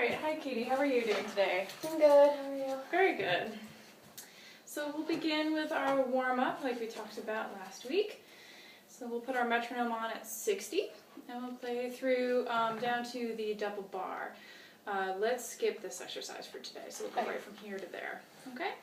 right, hi Katie, how are you doing today? I'm good, how are you? Very good. So we'll begin with our warm-up like we talked about last week. So we'll put our metronome on at 60 and we'll play through down to the double bar. Let's skip this exercise for today, so we'll go right from here to there, okay?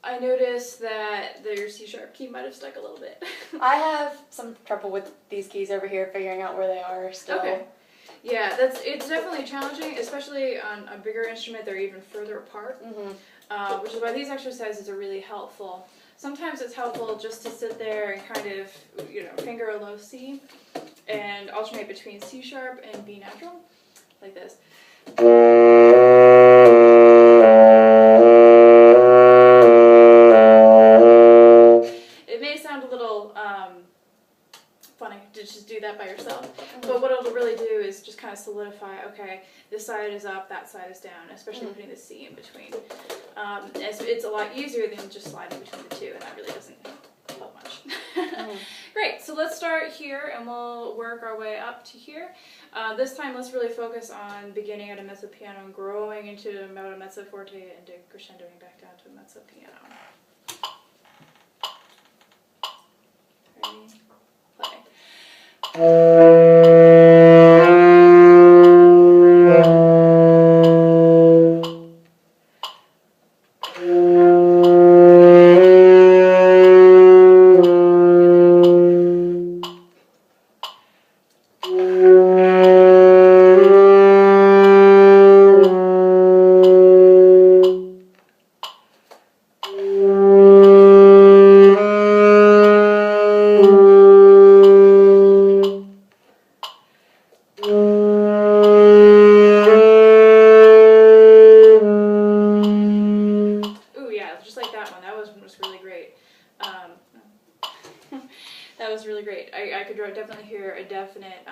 I noticed that your C-sharp key might have stuck a little bit. I have some trouble with these keys over here, figuring out where they are still. Okay. Yeah, it's definitely challenging, especially on a bigger instrument. They're even further apart, which is why these exercises are really helpful. Sometimes it's helpful just to sit there and kind of, finger a low C and alternate between C-sharp and B natural, like this. It may sound a little funny to just do that by yourself, but what it'll really do is just kind of solidify, okay, this side is up, that side is down, especially putting the C in between. It's a lot easier than just sliding between the two, and that really doesn't help much. Great, so let's start here and we'll work our way up to here. This time let's really focus on beginning at a mezzo piano and growing into a moto mezzo forte and crescendoing back down to a mezzo piano. Ready? Play. That was really great. I could definitely hear a definite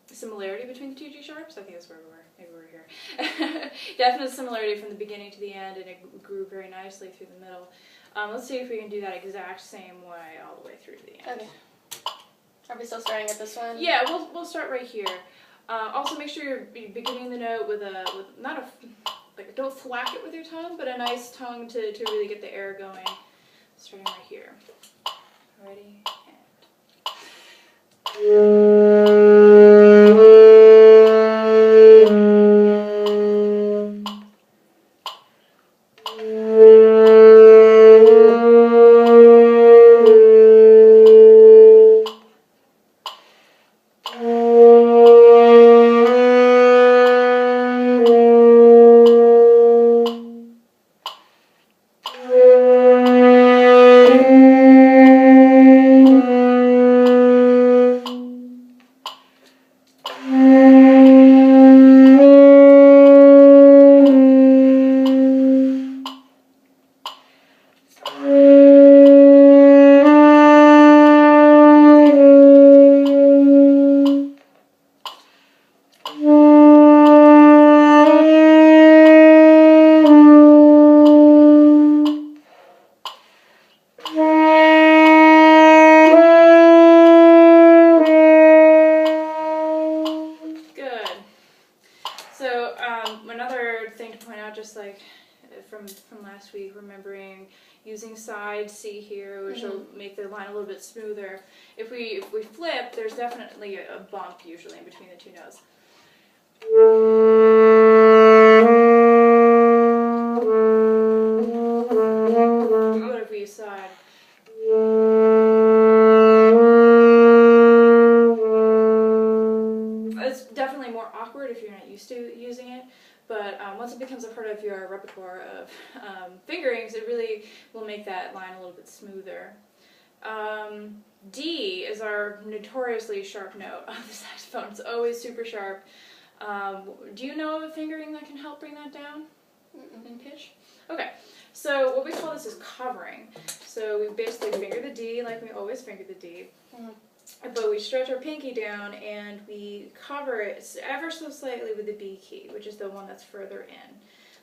similarity between the two G sharps. I think that's where we were. Maybe we're here. Definite similarity from the beginning to the end, and it grew very nicely through the middle. Let's see if we can do that exact same way all the way through to the end. Okay. Are we still starting at this one? Yeah, we'll start right here. Also, make sure you're beginning the note with don't thwack it with your tongue, but a nice tongue to really get the air going. Starting right here. Ready? last week, remembering using side C here, which will make the line a little bit smoother. If we flip, there's definitely a bump usually in between the two notes. What if we use side? It's definitely more awkward if you're not used to using it, but once it becomes a part of your repertoire of fingerings, it really will make that line a little bit smoother. D is our notoriously sharp note on the saxophone. It's always super sharp. Do you know of a fingering that can help bring that down in pitch? Okay, so what we call this is covering. So we basically finger the D like we always finger the D. But we stretch our pinky down and we cover it ever so slightly with the B key, which is the one that's further in.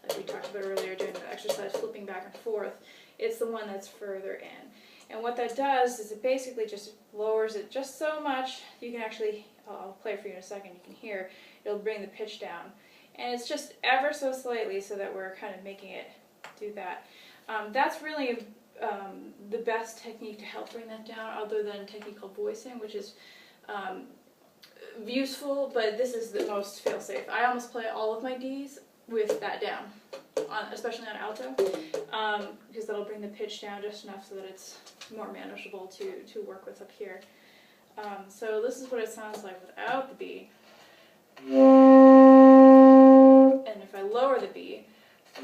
Like we talked about earlier during the exercise, flipping back and forth. It's the one that's further in. And what that does is it basically just lowers it just so much. You can actually, I'll play it for you in a second, you can hear, it'll bring the pitch down. And it's just ever so slightly so that we're kind of making it do that. That's really the best technique to help bring that down, other than a technique called voicing, which is useful, but this is the most fail-safe. I almost play all of my Ds with that down, especially on alto, because that'll bring the pitch down just enough so that it's more manageable to work with up here. So this is what it sounds like without the B. And if I lower the B, it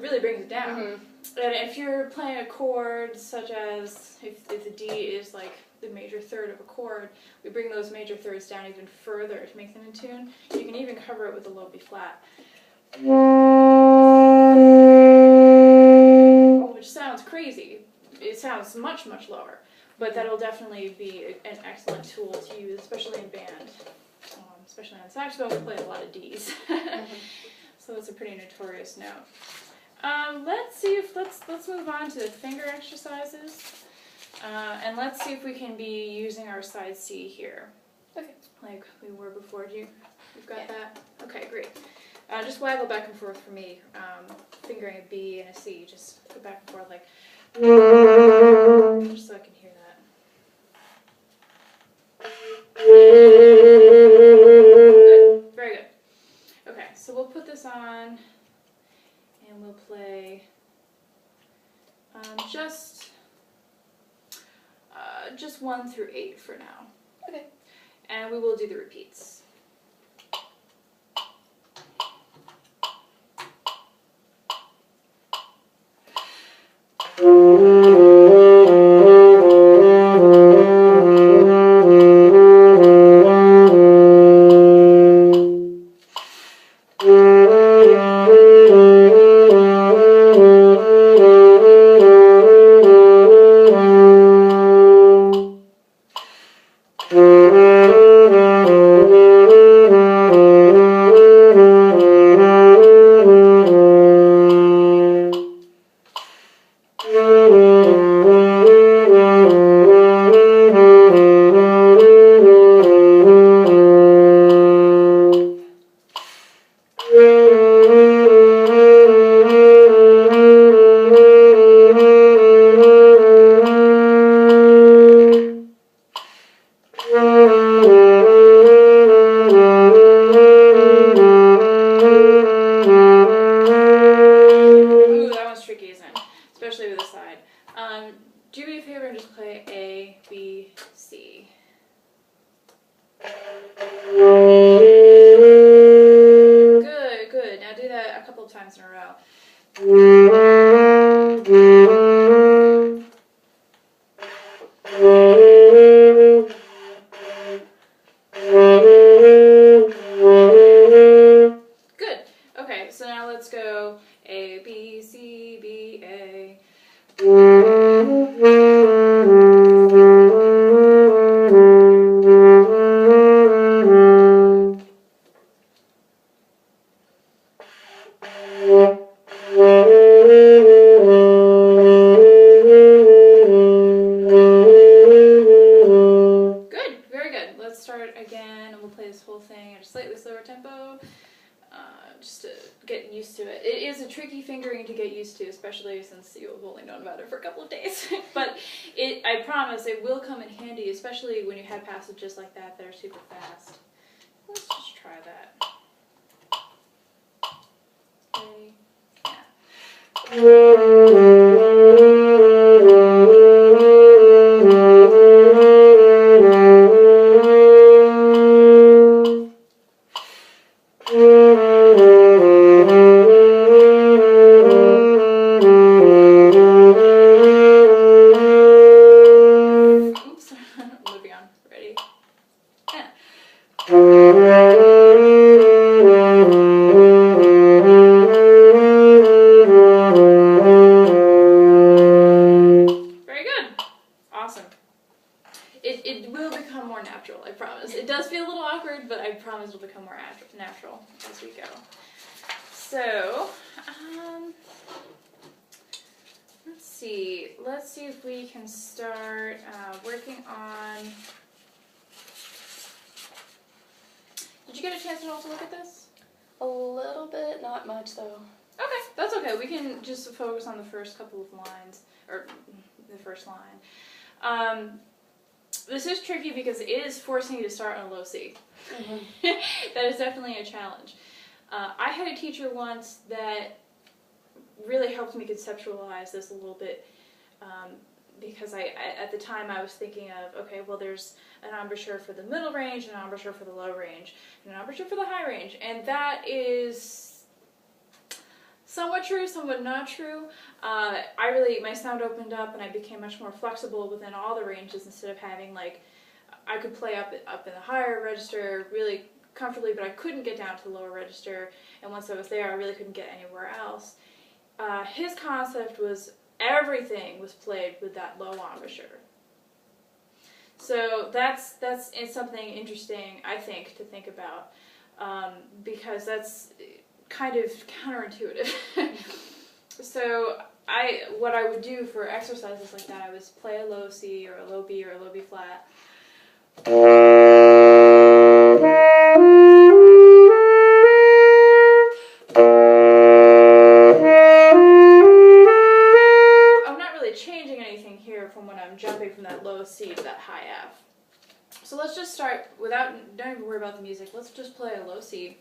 really brings it down. And if you're playing a chord such as, if the D is like the major third of a chord, we bring those major thirds down even further to make them in tune. You can even cover it with a low B flat, which sounds crazy. It sounds much, much lower, but that'll definitely be an excellent tool to use, especially in band. Especially on saxophone, we play a lot of Ds. So that's a pretty notorious note. Let's move on to the finger exercises. And let's see if we can be using our side C here. Okay. Like we were before. You've got that? Okay, great. Just waggle back and forth for me. Fingering a B and a C. Just go back and forth like, just so I can hear that. Good. Very good. Okay, so we'll put this on and we'll play just 1 through 8 for now. Okay. And we will do the repeats. Especially with the side. Do me a favor and just play A, B, C. Good, good. Now do that a couple of times in a row. Good. Okay, so now let's go A, B, C, B, A. Good, very good. Let's start again and we'll play this whole thing at a slightly slower tempo. just to get used to it. It is a tricky fingering to get used to, especially since you've only known about it for a couple of days. But I promise it will come in handy, especially when you have passages like that are super fast. Let's just try that. Okay. Oops, moving on. Ready? Yeah. Very good. Awesome. It will become more natural, I promise. It does feel a little awkward, but I promise it'll become more natural as we go. So, let's see. Let's see if we can start working on... Did you get a chance to also look at this? A little bit, not much though. Okay, that's okay. We can just focus on the first couple of lines, or the first line. This is tricky because it is forcing you to start on a low C. Mm-hmm. That is definitely a challenge. I had a teacher once that really helped me conceptualize this a little bit, because at the time I was thinking of, okay, well there's an embouchure for the middle range, an embouchure for the low range, and an embouchure for the high range, and that is somewhat true, somewhat not true. My sound opened up and I became much more flexible within all the ranges instead of having like, I could play up in the higher register really comfortably, but I couldn't get down to the lower register, and once I was there I really couldn't get anywhere else. His concept was everything was played with that low embouchure. So that's something interesting, I think, to think about, because that's kind of counterintuitive. So what I would do for exercises like that, I would play a low C or a low B or a low B flat. I'm not really changing anything here from when I'm jumping from that low C to that high F. So let's just start don't even worry about the music. Let's just play a low C,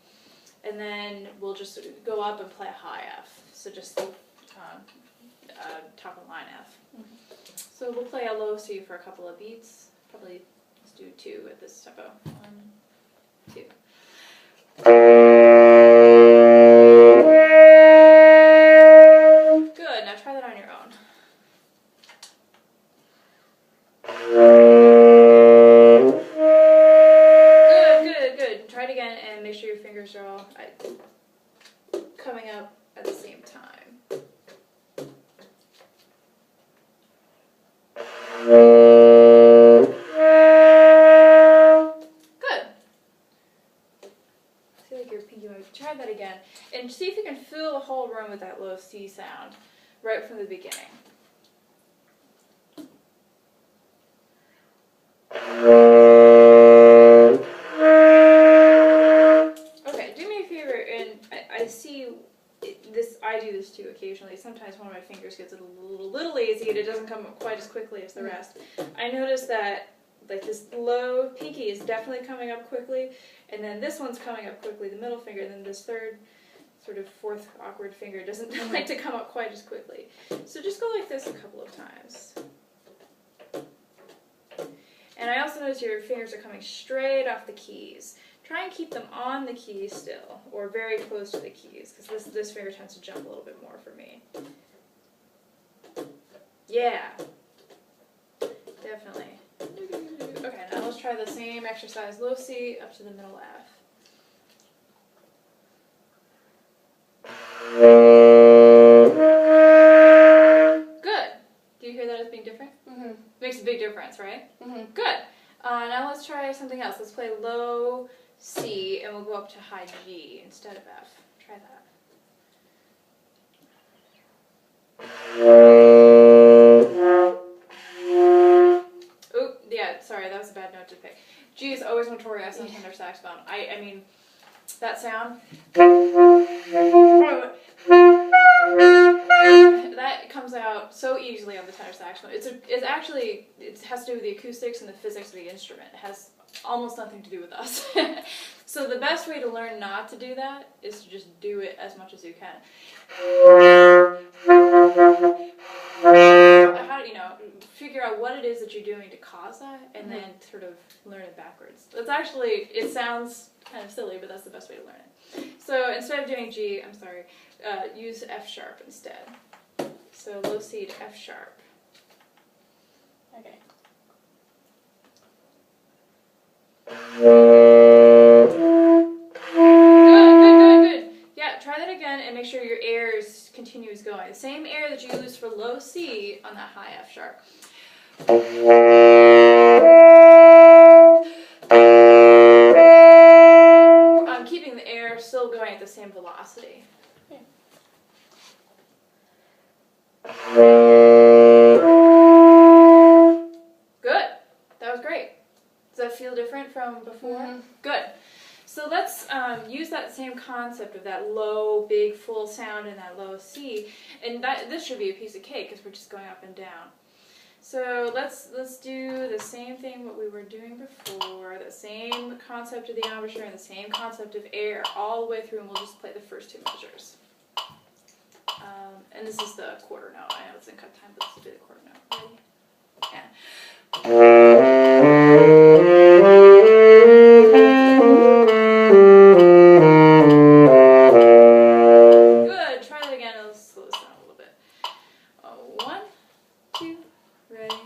and then we'll just go up and play a high F. So just top of line F. Mm-hmm. So we'll play a low C for a couple of beats. Probably let's do 2 at this tempo. 1, 2. Good. Now try that on your own. Good. Try it again and make sure your fingers are all coming up at the same time. Good. I feel like your pinky might try that again. And see if you can fill the whole room with that low C sound right from the beginning. Okay, do me a favor, and I see this. I do this too occasionally. Sometimes one of my fingers gets a little lazy and it doesn't come up quite as quickly as the rest. I noticed that like this low pinky is definitely coming up quickly, and then this one's coming up quickly, the middle finger, and then this third sort of fourth awkward finger doesn't like to come up quite as quickly. So just go like this a couple of times. And I also notice your fingers are coming straight off the keys. Try and keep them on the keys still, or very close to the keys, because this finger tends to jump a little bit more for me. Yeah. Definitely. Okay, now let's try the same exercise. Low C up to the middle F. Good. Do you hear that as being different? Mm-hmm. Makes a big difference, right? Mm-hmm. Good. Now let's try something else. Let's play low C and we'll go up to high G instead of F. Try that. Oop, yeah, sorry, that was a bad note to pick. G is always notorious on tenor saxophone. I mean, that sound. That comes out so easily on the tenor saxophone. It's actually, it has to do with the acoustics and the physics of the instrument. It has almost nothing to do with us. So the best way to learn not to do that is to just do it as much as you can. How do you know, figure out what it is that you're doing to cause that, and then sort of learn it backwards. That's actually, it sounds kind of silly, but that's the best way to learn it. So instead of doing G, I'm sorry, use F sharp instead. So low C to F sharp. Okay. Good. Yeah, try that again and make sure your air is continuous going. The same air that you use for low C on that high F sharp. I'm keeping the air still going at the same velocity. Okay. Good. That was great. Does that feel different from before? Mm-hmm. Good. So let's use that same concept of that low, big, full sound and that low C, and this should be a piece of cake because we're just going up and down. So let's do the same thing what we were doing before, the same concept of the embouchure and the same concept of air all the way through, and we'll just play the first two measures. And this is the quarter note. I know it's in cut time, but let's do the quarter note. Ready? Good. Try that again. It'll slow this down a little bit. 1, 2, ready.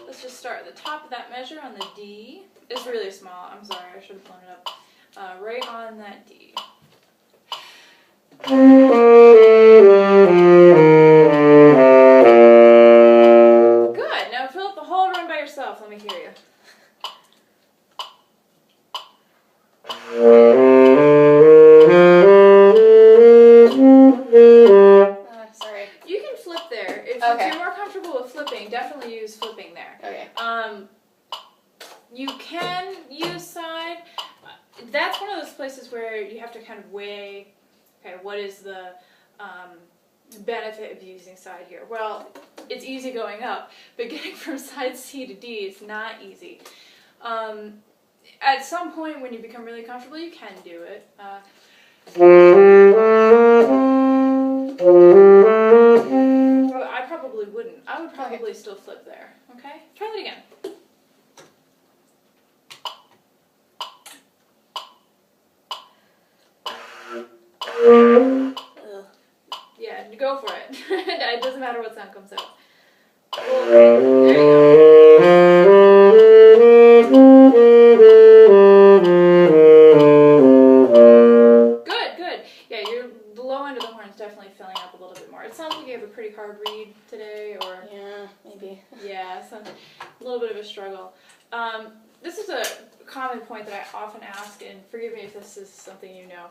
Let's just start at the top of that measure on the D. It's really small. I'm sorry. I should have blown it up. Right on that D. Good. Now fill up the whole room by yourself. Let me hear you. Sorry. You can flip there. If you're more comfortable with flipping, definitely use flipping there. Okay. You can use side. That's one of those places where you have to kind of weigh, okay, what is the benefit of using side here? Well, it's easy going up, but getting from side C to D is not easy. At some point when you become really comfortable, you can do it. I probably wouldn't. I would probably still flip there. Okay? Try that again. Yeah, go for it. It doesn't matter what sound comes out. There you go. Good. Yeah, the low end of the horn is definitely filling up a little bit more. It sounds like you have a pretty hard reed today, or Yeah, maybe. yeah, a little bit of a struggle. This is a common point that I often ask, and forgive me if this is something you know.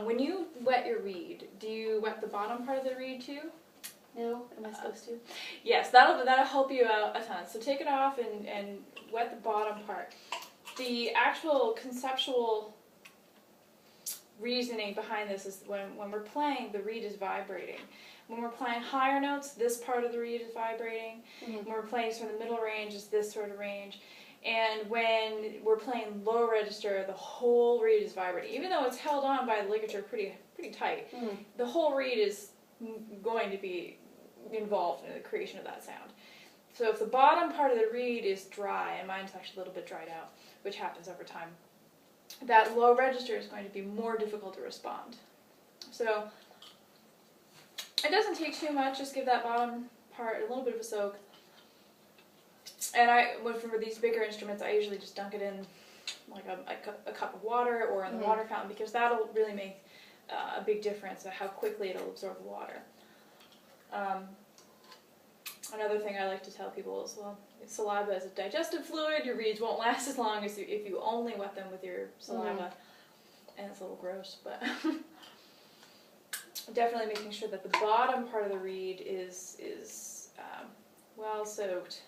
When you wet your reed, do you wet the bottom part of the reed too? No, am I supposed to? Yes, that'll help you out a ton. So take it off and wet the bottom part. The actual conceptual reasoning behind this is when we're playing, the reed is vibrating. When we're playing higher notes, this part of the reed is vibrating. Mm-hmm. When we're playing sort of the middle range, it's this sort of range. And when we're playing low register, the whole reed is vibrating. Even though it's held on by the ligature pretty tight, the whole reed is going to be involved in the creation of that sound. So if the bottom part of the reed is dry, and mine's actually a little bit dried out, which happens over time, that low register is going to be more difficult to respond. So it doesn't take too much, just give that bottom part a little bit of a soak. And for these bigger instruments, I usually just dunk it in like a cup of water or in the water fountain, because that'll really make a big difference of how quickly it'll absorb the water. Another thing I like to tell people is, well, saliva is a digestive fluid. Your reeds won't last as long as if you only wet them with your saliva. And it's a little gross, but definitely making sure that the bottom part of the reed is well soaked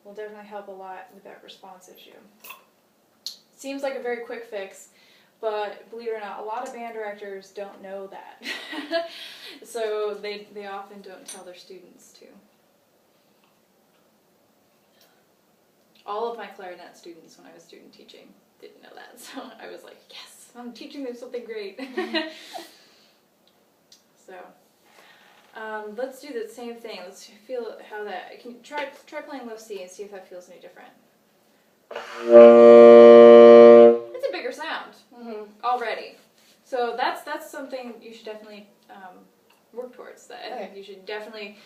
will definitely help a lot with that response issue. Seems like a very quick fix, but believe it or not, a lot of band directors don't know that. So they often don't tell their students to. All of my clarinet students when I was student teaching didn't know that, so I was like, yes, I'm teaching them something great. So, let's do the same thing. Let's feel how that. Can you try playing low C and see if that feels any different. It's a bigger sound already. So that's something you should definitely work towards. That I think you should definitely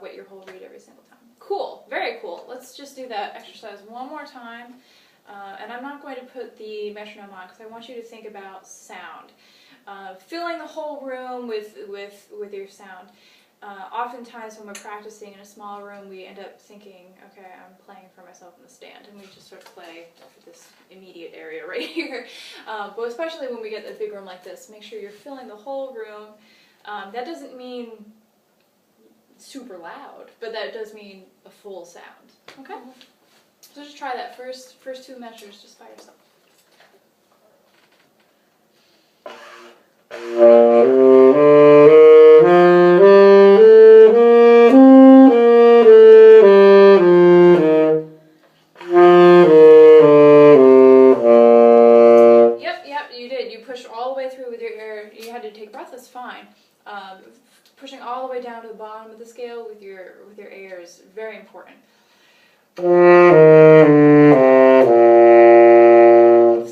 wet your whole reed every single time. Cool, very cool. Let's just do that exercise one more time. And I'm not going to put the metronome on because I want you to think about sound. Filling the whole room with your sound. Oftentimes when we're practicing in a small room, we end up thinking, okay, I'm playing for myself in the stand, and we just sort of play for this immediate area right here. But especially when we get a big room like this, make sure you're filling the whole room. That doesn't mean super loud, but that does mean a full sound. Okay? So just try that first two measures just by yourself. Yep, you did. You pushed all the way through with your air. You had to take breath, that's fine. Pushing all the way down to the bottom of the scale with your air is very important. It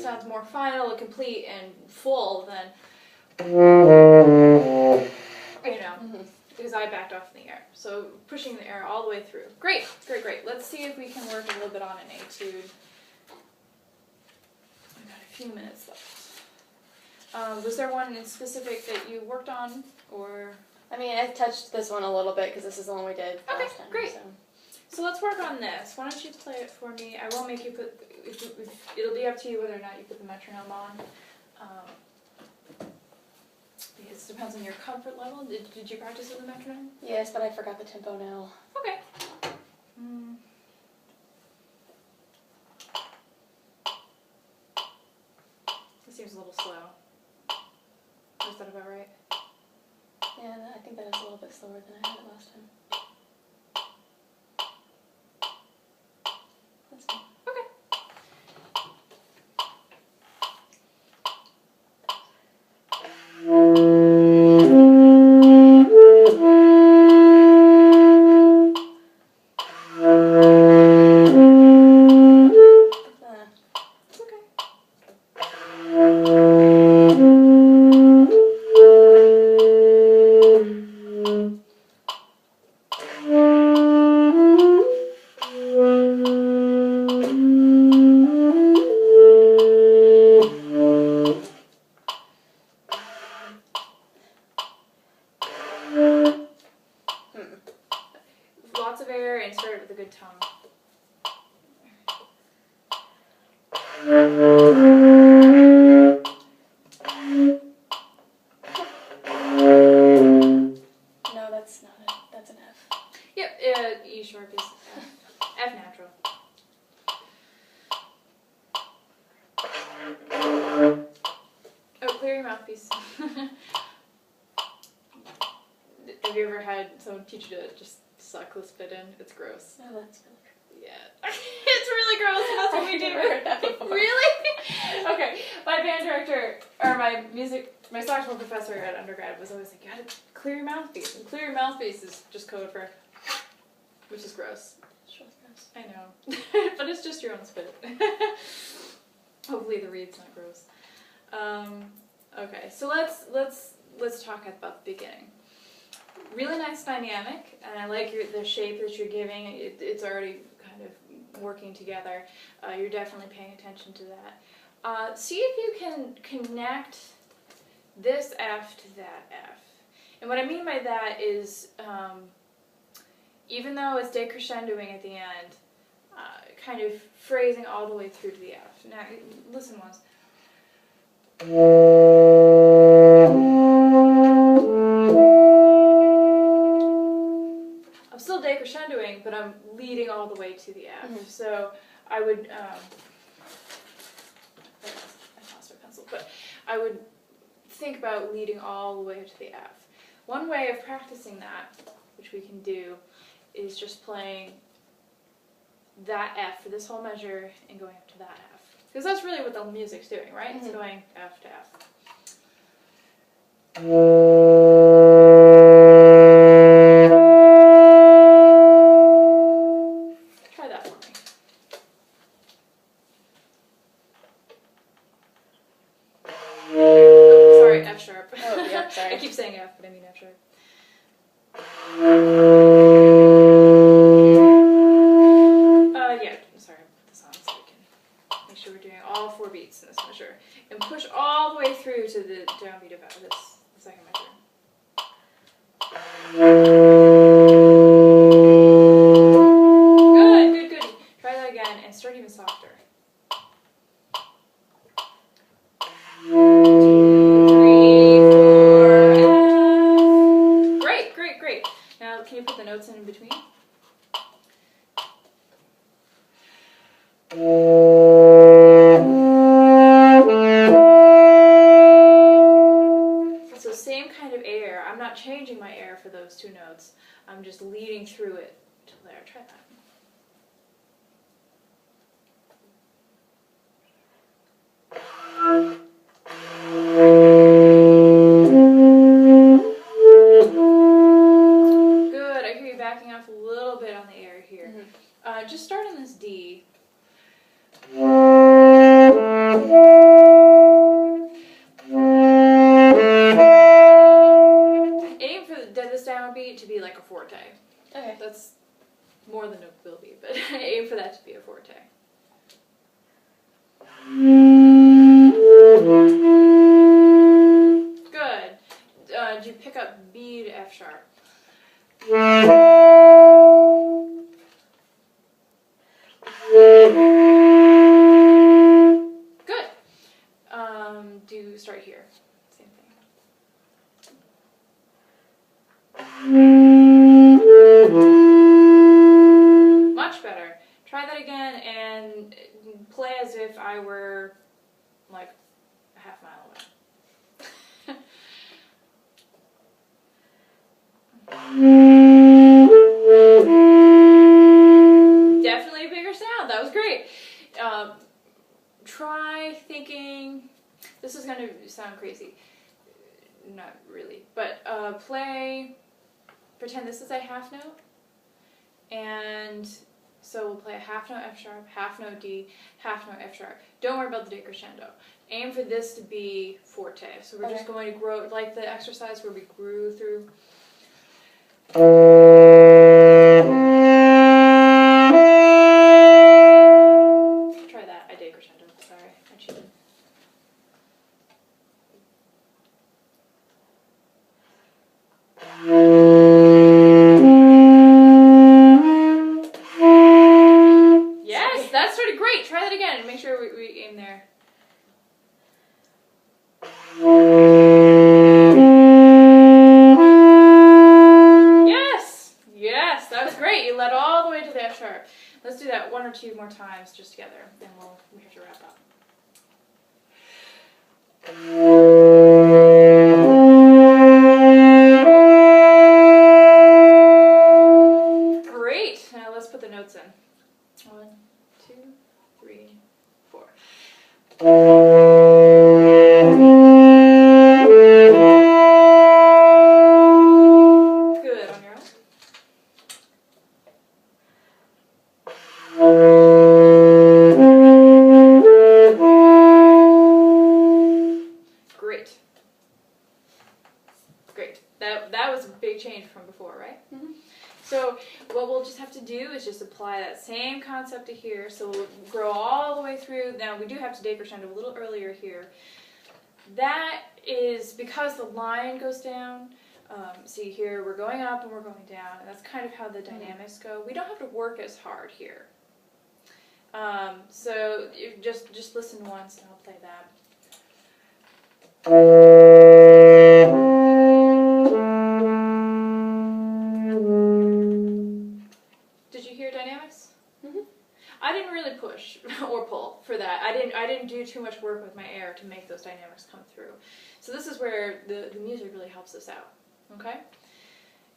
sounds more final and complete and full than, because I backed off in the air. So pushing the air all the way through. Great. Let's see if we can work a little bit on an etude. We've got a few minutes left. Was there one in specific that you worked on, or? I mean, I touched this one a little bit because this is the one we did last time. Great. So let's work on this. Why don't you play it for me? I won't make you put. It'll be up to you whether or not you put the metronome on. Because it depends on your comfort level. Did you practice with the metronome? Yes, but I forgot the tempo now. Okay. This seems a little slow. Is that about right? Yeah, I think that is a little bit slower than I had it last time. That's fine. Okay. It's okay. Lots of air, insert it with a good tongue. No, that's not it. That's an F. Yep, E sharp is F. F natural. Oh, clear your mouthpiece. Have you ever had someone teach you to just suck the spit in? It's gross. Oh, that's really good. Yeah. It's really gross. That's what we do. I've never heard that before. Really? Okay. My band director, or my saxophone professor at undergrad was always like, you gotta clear your mouthpiece. And clear your mouthpiece is just code for, which is gross. Sure, gross. I know. But it's just your own spit. Hopefully the reed's not gross. Okay, so let's talk about the beginning. Really nice dynamic, and I like the shape that you're giving. It's already kind of working together. You're definitely paying attention to that. See if you can connect this F to that F. And what I mean by that is, even though it's decrescendoing at the end, kind of phrasing all the way through to the F. Now, listen once. starting, but I'm leading all the way to the F. So I would, I lost my pencil, but I would think about leading all the way to the F. One way of practicing that, which we can do, is just playing that F for this whole measure and going up to that F. Because that's really what the music's doing, right? It's going F to F. Try that for me. Sorry, F sharp. Oh, yeah, sorry. I keep saying F, but I mean F sharp. Yeah, sorry, put this on so we can make sure we're doing all 4 beats in this measure. And push all the way through to the downbeat of the second measure. Good, good, good. Try that again and start even softer. 2, 3, 4, F. Great, great, great. Now can you put the notes in between? So same kind of air. I'm not changing my air for those 2 notes. I'm just leading through it to there. Try that. Good. I hear you backing off a little bit on the air here. Just start on this D. Aim for this downbeat to be like a forte. Okay. That's more than it will be, but aim for that to be a forte. Good. Do you pick up B to F sharp? Good. Do start here. Same thing. Much better. Try that again and play as if I were like a half mile away. Definitely a bigger sound. That was great. Try thinking, this is going to sound crazy. Not really, but pretend this is a half note. And so we'll play a half note F sharp, half note D, half note F sharp. Don't worry about the decrescendo. Aim for this to be forte. So we're just going to grow, like the exercise where we grew through. Try that. I decrescendo. Sorry, I cheated. Yes, that started great. Try that again and make sure we aim there. Yes, yes, that was great. You led all the way to the F sharp. Let's do that 1 or 2 more times just together, then we have to wrap up. Great. Now let's put the notes in. 1, 2, 3, 4. Good. On your own. Great. Great. That was a big change from before, right? So what we'll just have to do is just apply that same concept to here. So we'll grow all the way through. Now we do have to decrescendo a little earlier here. That is because the line goes down. See here, we're going up and we're going down, and that's kind of how the dynamics go. We don't have to work as hard here. So you just listen once and I'll play that. or pull for that. I didn't do too much work with my air to make those dynamics come through. So this is where the music really helps us out. Okay?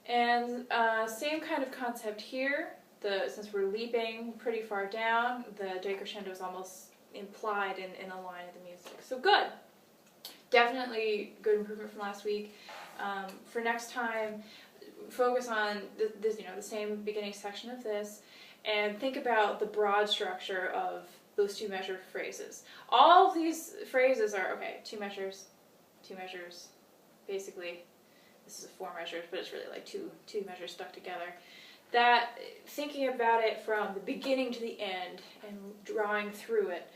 And same kind of concept here. Since we're leaping pretty far down, the decrescendo is almost implied in a line of the music. So good. Definitely good improvement from last week. For next time, focus on the same beginning section of this, and think about the broad structure of those two measure phrases. All of these phrases are, okay, two measures, basically. This is 4 measures, but it's really like two measures stuck together. That, thinking about it from the beginning to the end and drawing through it.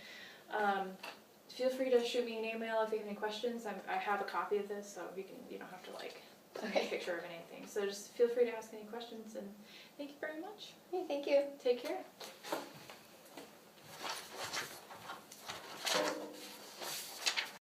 Feel free to shoot me an email if you have any questions. I have a copy of this, so you don't have to take a picture of anything. So just feel free to ask any questions, and thank you very much. Hey, thank you. Take care.